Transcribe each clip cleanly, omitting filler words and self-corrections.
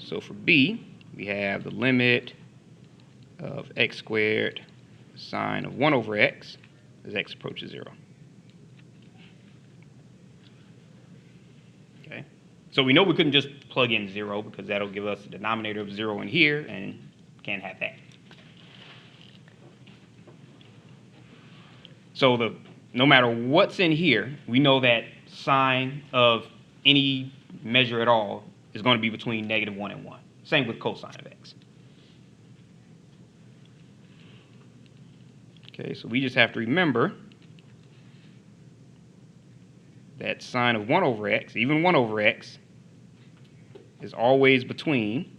So for b, we have the limit of x squared sine of 1 over x as x approaches 0. Okay, so we know we couldn't just plug in 0 because that'll give us a denominator of 0 in here, and can't have that. So no matter what's in here, we know that sine of any measure at all is going to be between -1 and 1. Same with cosine of x. Okay, so we just have to remember that sine of 1 over x, even 1 over x, is always between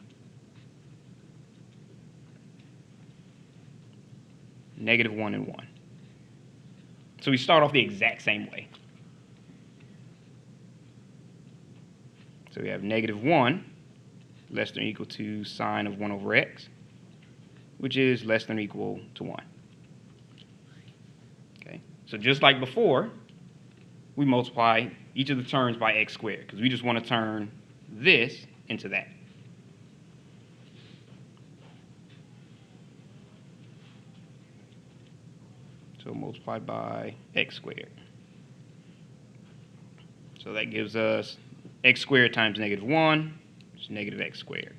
-1 and 1. So we start off the exact same way. So we have -1 less than or equal to sine of 1 over x, which is less than or equal to 1. Okay, so just like before, we multiply each of the terms by x squared because we just want to turn this into that. So multiplied by x squared. So that gives us x squared times -1 is negative x squared.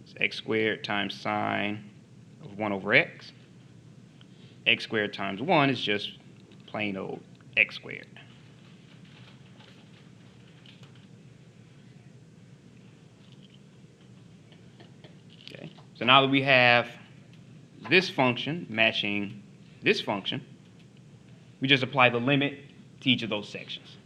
It's x squared times sine of 1 over x. X squared times 1 is just plain old x squared. Okay, so now that we have this function matching this function, we just apply the limit to each of those sections.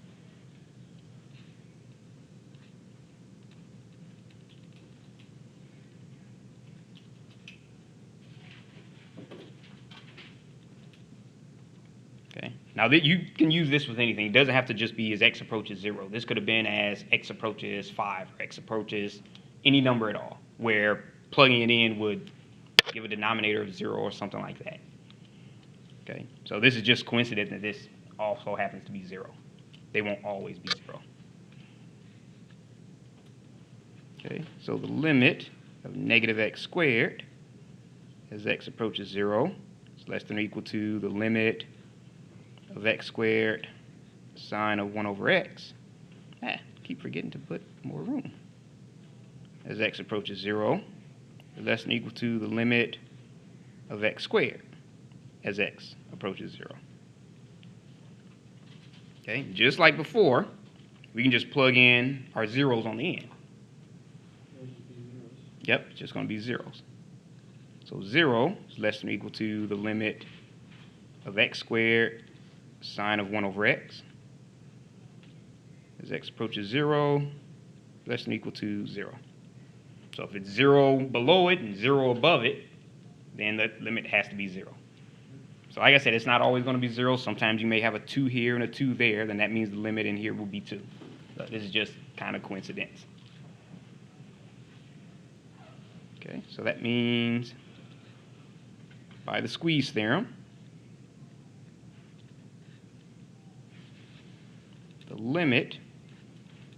Okay, now that you can use this with anything. It doesn't have to just be as x approaches 0. This could have been as x approaches 5 or x approaches any number at all, where plugging it in would give a denominator of 0 or something like that. Okay, so this is just coincident that this also happens to be 0. They won't always be 0. Okay, so the limit of -x squared as x approaches 0 is less than or equal to the limit of x squared sine of 1 over x. Keep forgetting to put more room. As x approaches 0 is less than or equal to the limit of x squared as x approaches 0. Okay, just like before, we can just plug in our zeros on the end. Yep, it's just going to be zeros. So 0 is less than or equal to the limit of x squared sine of 1 over x. As x approaches 0, less than or equal to 0. So if it's 0 below it and 0 above it, then the limit has to be 0. So like I said, it's not always going to be 0. Sometimes you may have a 2 here and a 2 there. Then that means the limit in here will be 2. But this is just kind of coincidence. Okay, so that means by the squeeze theorem, the limit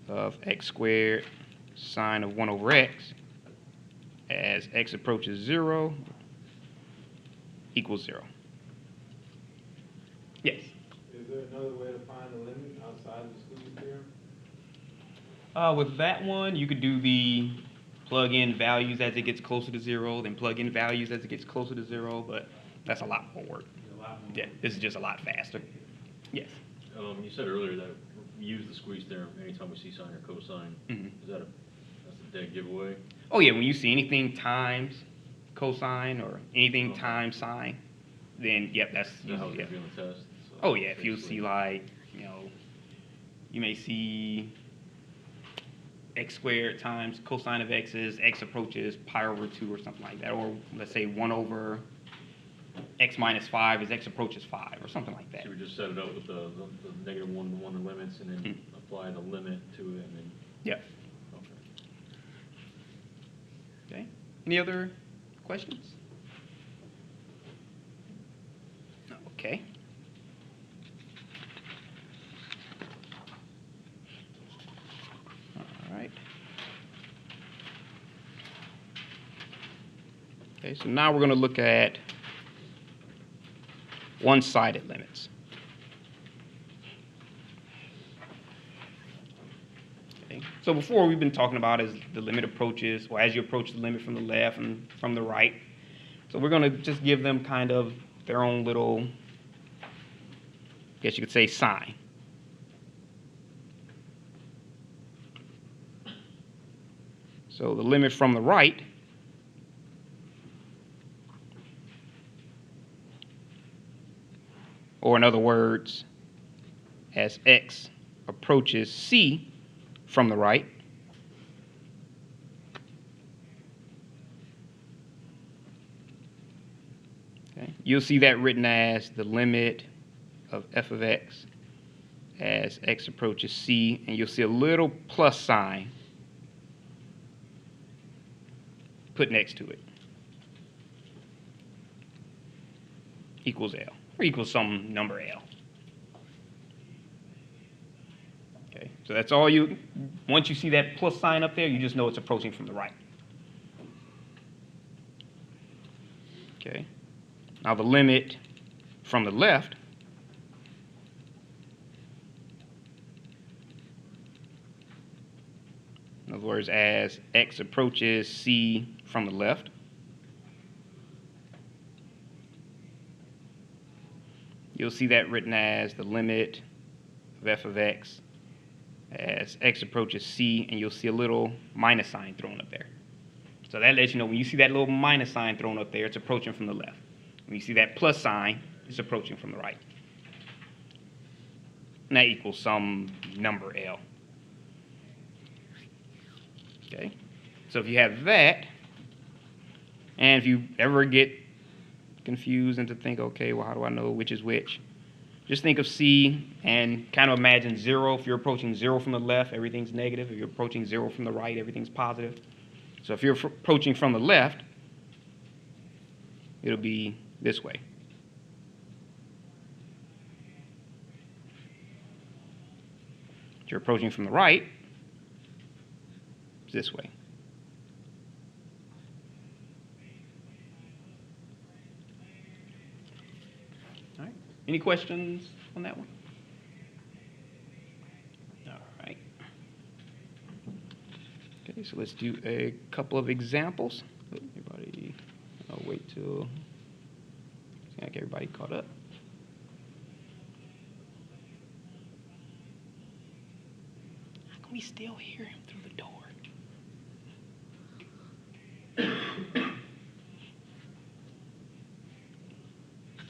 of x squared sine of 1 over x as x approaches 0 equals 0. Yes? Is there another way to find the limit outside of the squeeze theorem? With that one, you could do the plug in values as it gets closer to 0, then plug in values as it gets closer to 0, but that's a lot more work. Yeah, this is just a lot faster. Yes? You said earlier that we use the squeeze theorem anytime we see sine or cosine. Is that that's a dead giveaway? Oh yeah, when you see anything times cosine or anything times sine, then yep, that's usually, yeah. Doing the test. So Oh yeah, if you see like, you may see x squared times cosine of x is x approaches pi over 2 or something like that, or let's say 1 over x minus 5 is x approaches 5 or something like that. So we just set it up with the -1 to 1 limits and then apply the limit to it and then. Yep. Okay. Any other questions? Okay. All right. Okay, so now we're going to look at one-sided limits. Okay, so before we've been talking about is the limit approaches, or as you approach the limit from the left and from the right. So we're going to just give them kind of their own little, I guess you could say, sign. So the limit from the right or in other words, as x approaches c from the right, okay, you'll see that written as the limit of f of x as x approaches c, and you'll see a little plus sign put next to it, equals L, or equals some number L. Okay, so that's all you, once you see that plus sign up there, you just know it's approaching from the right. Okay, now the limit from the left in other words, as x approaches c from the left, you'll see that written as the limit of f of x as x approaches c, and you'll see a little minus sign thrown up there. So that lets you know when you see that little minus sign thrown up there, it's approaching from the left. When you see that plus sign, it's approaching from the right. And that equals some number L. Okay, so if you have that, and if you ever get confused and to think, okay, well, how do I know which is which? Just think of C and kind of imagine 0. If you're approaching 0 from the left, everything's negative. If you're approaching 0 from the right, everything's positive. So if you're approaching from the left, it'll be this way. If you're approaching from the right, it's this way. All right. Any questions on that one? All right. Okay, so let's do a couple of examples. Everybody, I'll wait till I get everybody caught up. How can we still hear him through the door?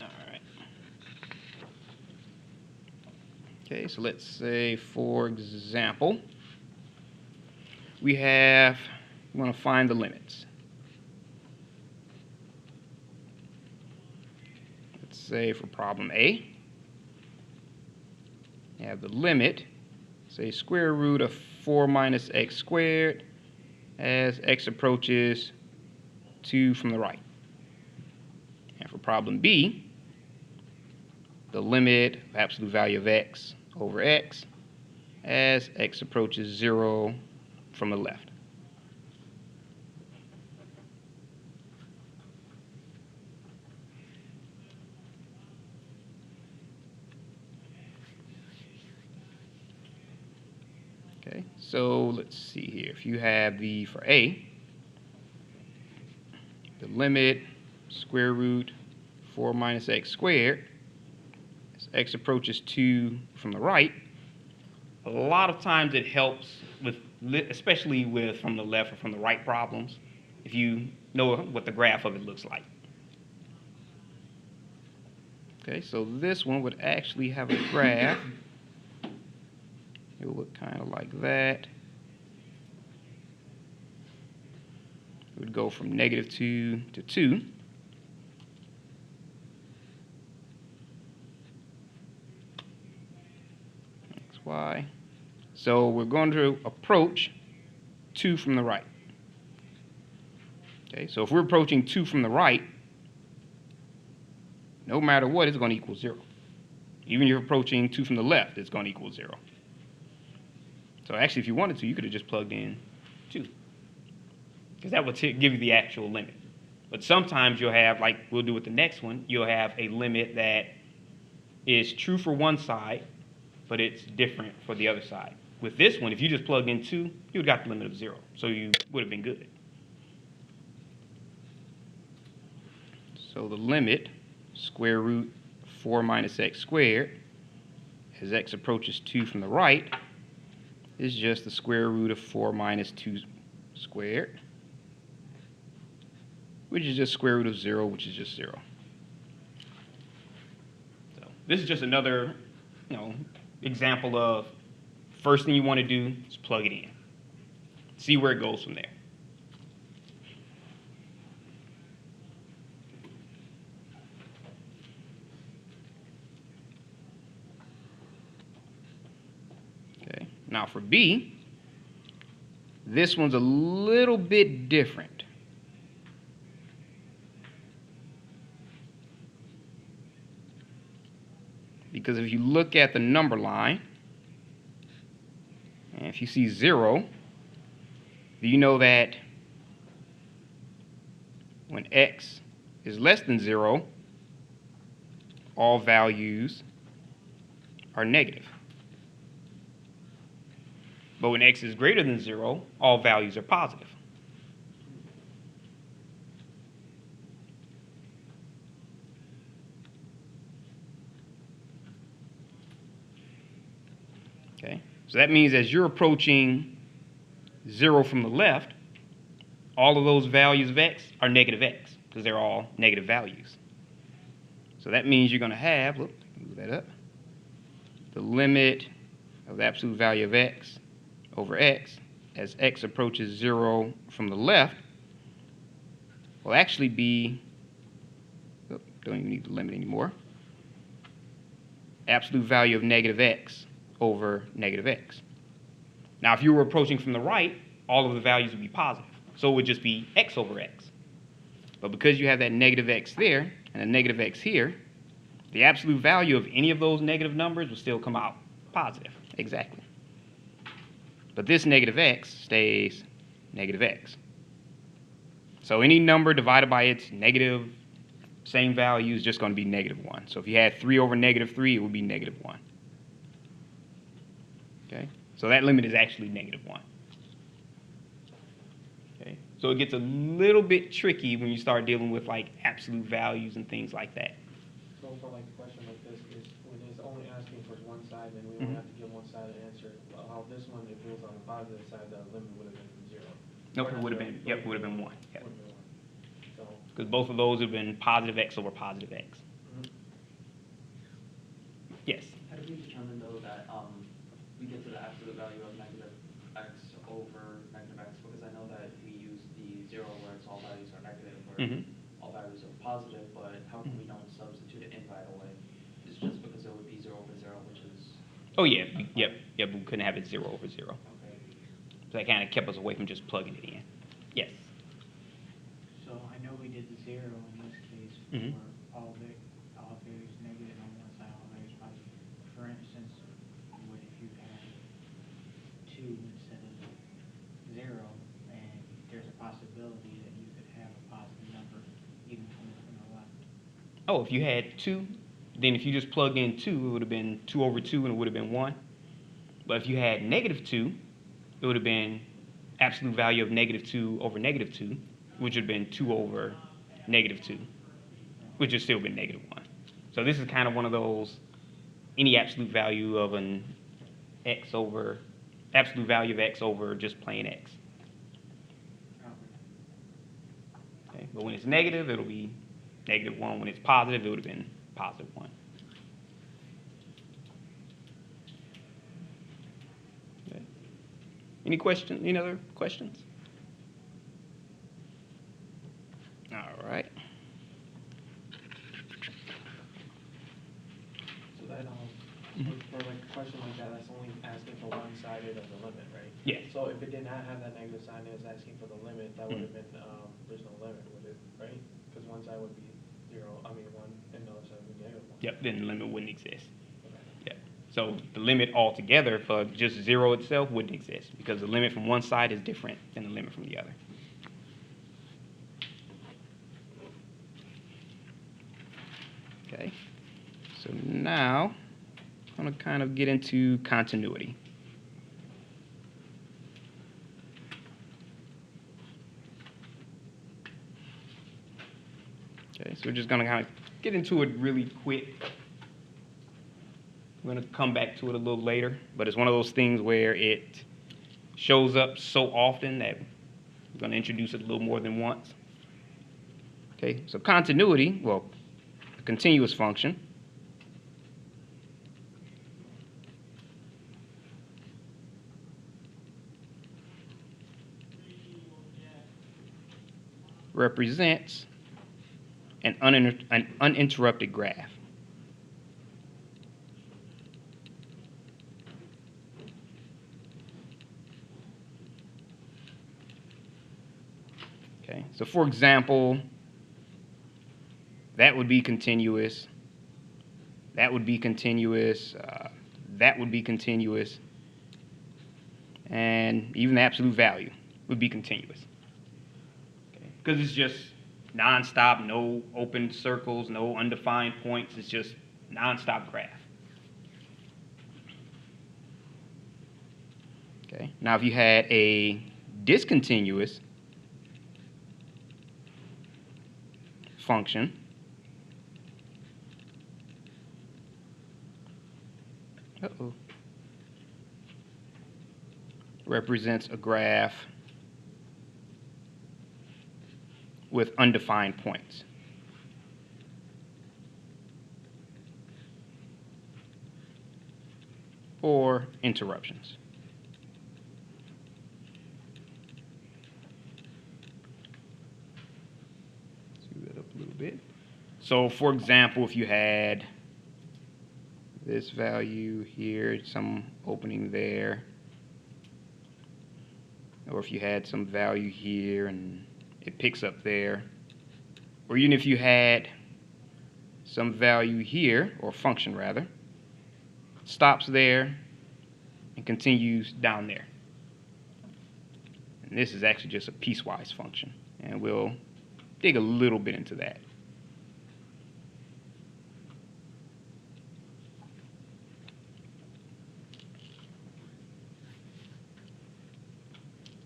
All right. Okay, so let's say, for example, we want to find the limits. Let's say for problem A, you have the limit, say square root of 4 minus x squared as x approaches 2 from the right. And for problem B, the limit of absolute value of x over x as x approaches 0 from the left. Okay, so let's see here. If you have for A, the limit square root 4 minus x squared as x approaches 2 from the right, a lot of times it helps with, especially with from the left or from the right problems, if you know what the graph of it looks like. Okay, so this one would actually have a graph. It will look kind of like that. It would go from -2 to 2. X, Y. So we're going to approach 2 from the right. Okay, so if we're approaching 2 from the right, no matter what, it's going to equal 0. Even if you're approaching 2 from the left, it's going to equal 0. So actually, if you wanted to, you could have just plugged in 2. Because that would give you the actual limit. But sometimes you'll have, like we'll do with the next one, you'll have a limit that is true for one side, but it's different for the other side. With this one, if you just plugged in 2, you would have got the limit of 0. So you would have been good. So the limit, square root 4 minus x squared, as x approaches 2 from the right, is just the square root of 4 minus 2 squared, which is just square root of 0, which is just 0. So this is just another, example of first thing you want to do is plug it in. See where it goes from there. Okay. Now for B, this one's a little bit different. Because if you look at the number line, and if you see 0, you know that when x is less than 0, all values are negative. But when x is greater than 0, all values are positive. Okay, so that means as you're approaching 0 from the left, all of those values of x are negative x, because they're all negative values. So that means you're going to have, move that up, the limit of the absolute value of x over x as x approaches 0 from the left will actually be, don't even need the limit anymore, absolute value of negative x over negative x. Now, if you were approaching from the right, all of the values would be positive. So it would just be x over x. But because you have that negative x there and a negative x here, the absolute value of any of those negative numbers will still come out positive. Exactly. But this negative x stays negative x. So any number divided by its negative same value is just going to be negative 1. So if you had 3 over negative 3, it would be negative 1. Okay? So that limit is actually negative 1. Okay? So it gets a little bit tricky when you start dealing with like absolute values and things like that. So for like a question like this, is when it's only asking for one side, then we only have to give one side an answer. How this one, if it was on the positive side, the limit would have been 0. Nope, it would have been, yep, it would have been 1. Yep. Would have been 1. So, Because both of those have been positive x over positive x. Yes? How do we determine, though, that we get to the absolute value of negative x over negative x? Because I know that we use the 0 where it's all values are negative, or all values are positive, but how can we don't substitute it in right away? It's just because it would be 0 over 0, which is... Oh, yeah, yep, we couldn't have it 0 over 0. Okay. So that kind of kept us away from just plugging it in. Yes? So I know we did the 0 in this case Mhm. for all values negative on one side, all values positive. For instance, what if you had 2 instead of 0, and there's a possibility that you could have a positive number even coming from the left? Oh, if you had 2, then if you just plug in 2, it would have been 2 over 2 and it would have been 1. But if you had negative 2, it would have been absolute value of negative 2 over negative 2, which would have been 2 over negative 2, which would have still been negative 1. So this is kind of one of those, any absolute value of an x over, absolute value of x over just plain x. Okay? But when it's negative, it'll be negative 1. When it's positive, it would have been positive 1. Okay. Any question? Any other questions? All right. so that, for like a question like that, that's only asking for one sided of the limit, right? Yeah. So if it did not have that negative sign, it was asking for the limit, that would have been, there's no limit, would it, right? Because one side would be 1, and the other side would be negative 1. Yep, then the limit wouldn't exist. Okay. Yep. So the limit altogether for just 0 itself wouldn't exist because the limit from one side is different than the limit from the other. Okay, so now I'm going to kind of get into continuity. Okay, so we're just going to kind of get into it really quick. We're going to come back to it a little later, but it's one of those things where it shows up so often that we're going to introduce it a little more than once. Okay, so continuity, well, a continuous function represents an uninterrupted graph. Okay, so for example, that would be continuous, that would be continuous, that would be continuous, and even the absolute value would be continuous. Okay, because it's just nonstop, no open circles, no undefined points, it's just nonstop graph. Okay, now if you had a discontinuous function, represents a graph with undefined points. Or interruptions. Let's do that up a little bit. So for example, if you had this value here, some opening there, or if you had some value here and it picks up there, or even if you had some value here, or function rather, stops there and continues down there. And this is actually just a piecewise function, and we'll dig a little bit into that.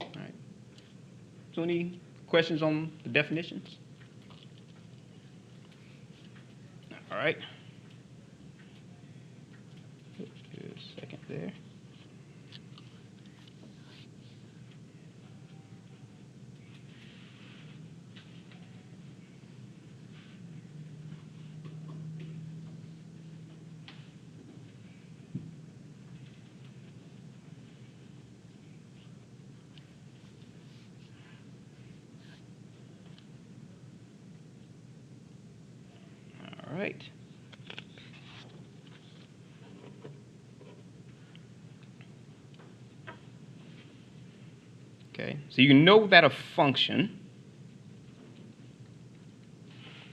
All right. So any questions on the definitions? All right. Oops, give it a second there. All right. Okay, so you know that a function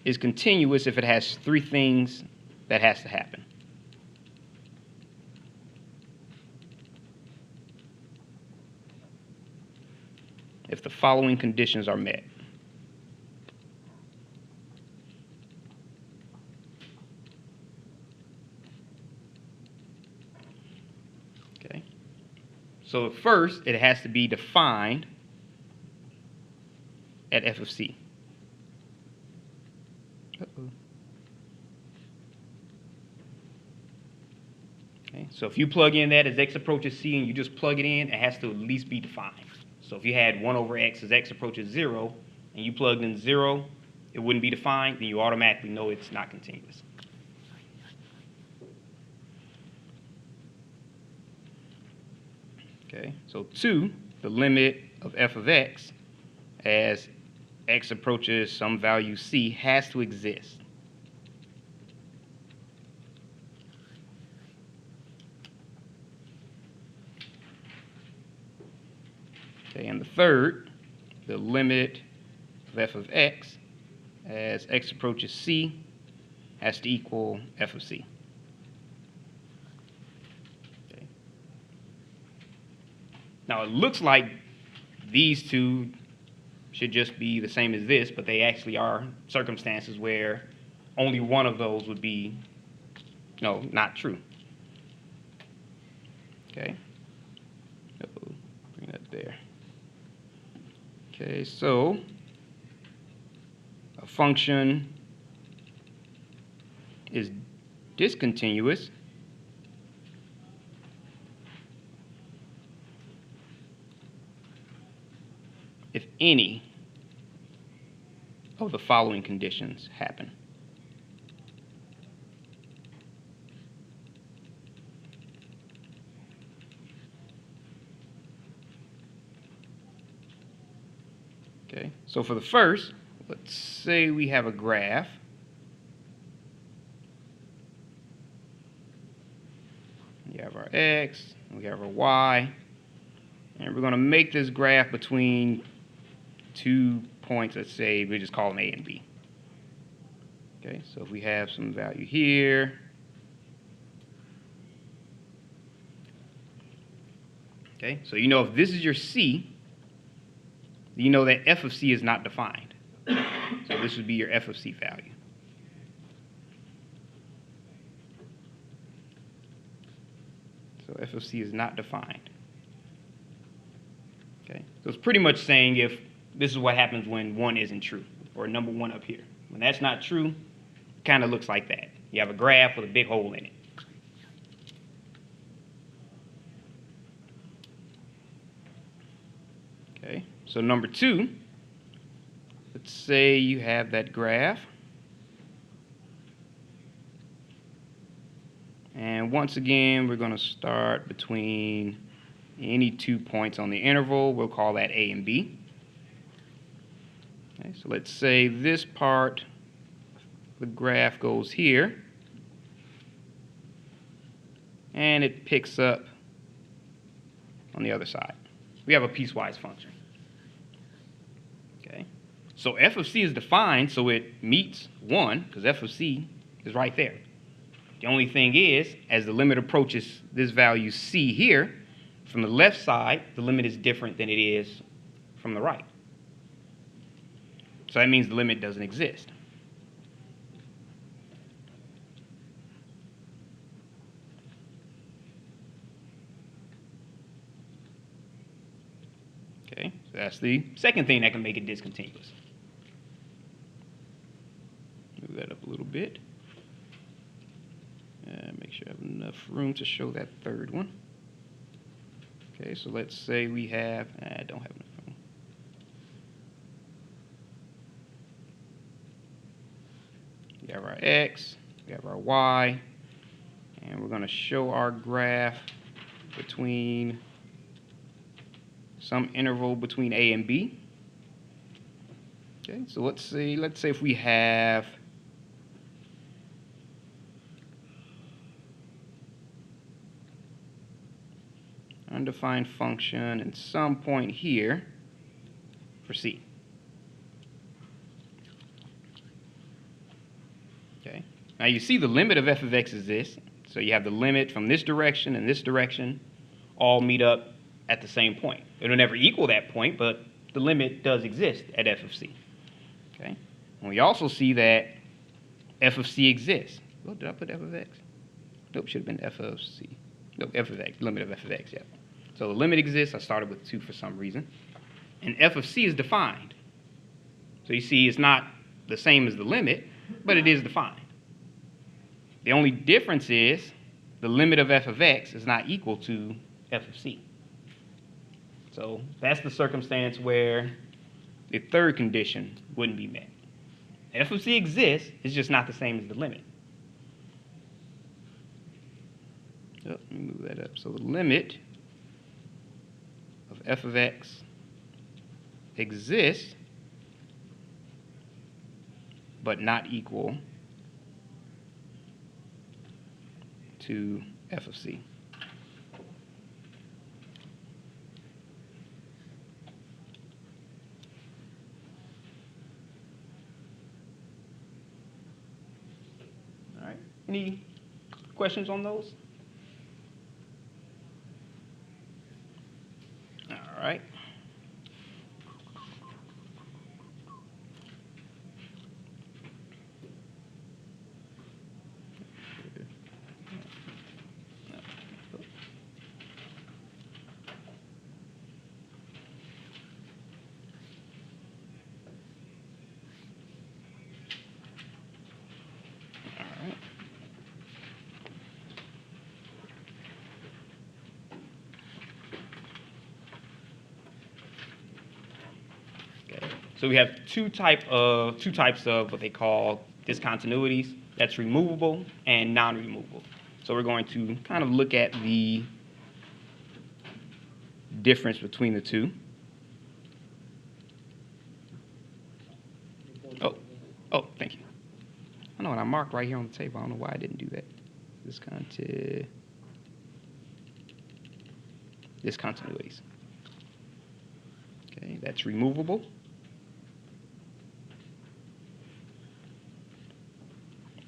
is continuous if it has three things that has to happen. If the following conditions are met. Okay. So first, it has to be defined at f of c. Okay, so if you plug in that as x approaches c and you just plug it in, it has to at least be defined. So if you had 1 over x as x approaches 0, and you plugged in 0, it wouldn't be defined, then you automatically know it's not continuous. Okay, so 2, the limit of f of x as x approaches some value c has to exist. Okay, and the third, the limit of f of x as x approaches c has to equal f of c. Okay. Now it looks like these two should just be the same as this, but they actually are circumstances where only one of those would be, not true. Okay. Bring that there. Okay, so a function is discontinuous if any of the following conditions happen. Okay, so for the first, let's say we have a graph. We have our x, we have our y, and we're going to make this graph between 2 points. Let's say we just call them A and B. Okay, so if we have some value here, okay, so if this is your C, you know that f of C is not defined. So this would be your f of C value. So f of C is not defined. Okay, so it's pretty much saying if this is what happens when 1 isn't true, or number 1 up here. When that's not true, it kind of looks like that. You have a graph with a big hole in it. Okay, so number 2, let's say you have that graph. And once again, we're going to start between any 2 points on the interval. We'll call that A and B. Okay, so let's say this part, the graph goes here, and it picks up on the other side. We have a piecewise function. Okay, so f of C is defined, so it meets 1, because f of C is right there. The only thing is, as the limit approaches this value C here, from the left side, the limit is different than it is from the right. So that means the limit doesn't exist. Okay, so that's the second thing that can make it discontinuous. Move that up a little bit. Make sure I have enough room to show that third one. Okay, so let's say we have, I don't have enough room. We have our x, we have our y, and we're going to show our graph between some interval between A and B. Okay, so let's say if we have undefined function and some point here for C. Okay. Now you see the limit of f of x is this. So you have the limit from this direction and this direction all meet up at the same point. It'll never equal that point, but the limit does exist at f of C. Okay. And we also see that f of C exists. Oh, did I put f of x? Nope, should have been f of C. Nope, f of x, limit of f of x, yeah. So the limit exists. I started with 2 for some reason. And f of C is defined. So you see it's not the same as the limit, but it is defined. The only difference is the limit of f of x is not equal to f of C. So that's the circumstance where the third condition wouldn't be met. F of C exists, it's just not the same as the limit. Oh, let me move that up. So the limit of f of x exists, but not equal to f of C. All right. Any questions on those? All right. So we have two types of what they call discontinuities. That's removable and non-removable. So we're going to kind of look at the difference between the two. Oh, thank you. I know, and I marked right here on the table. I don't know why I didn't do that. Discontinuities. Okay, that's removable.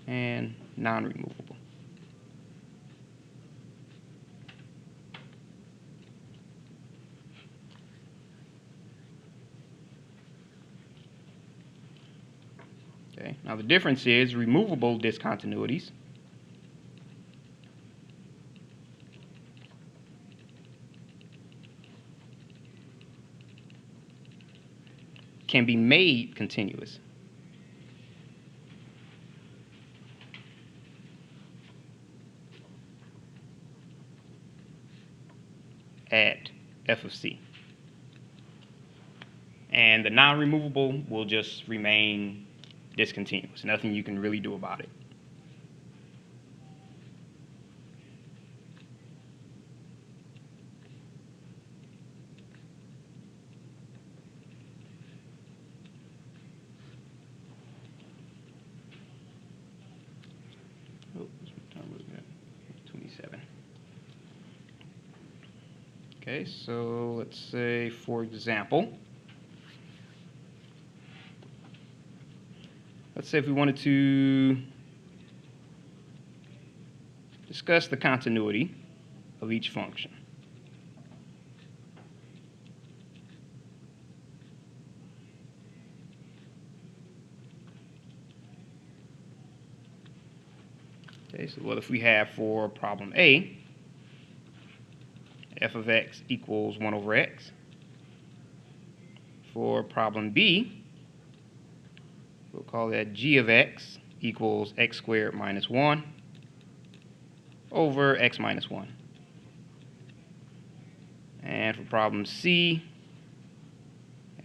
And non-removable. Okay, now the difference is removable discontinuities can be made continuous. At f of c. And the non-removable will just remain discontinuous. Nothing you can really do about it. Oh, what time was that? 27. Okay, so let's say, for example, let's say if we wanted to discuss the continuity of each function. Okay, so what if we have for problem A, f of x equals 1 over x. For problem B, we'll call that g of x equals x squared minus 1 over x minus 1. And for problem C,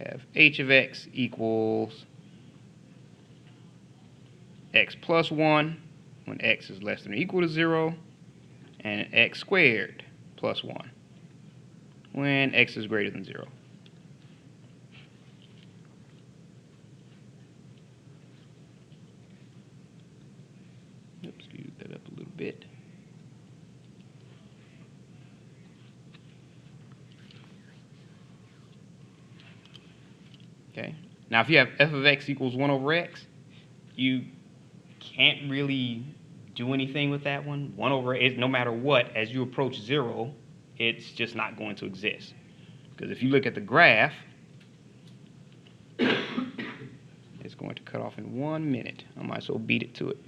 have h of x equals x plus 1 when x is less than or equal to 0, and x squared plus 1 when x is greater than 0. Oops, speed that up a little bit. Okay. Now, if you have f of x equals 1 over x, you can't really do anything with that one. 1 over x, no matter what, as you approach 0, it's just not going to exist. Because if you look at the graph, it's going to cut off in 1 minute. I might as well beat it to it.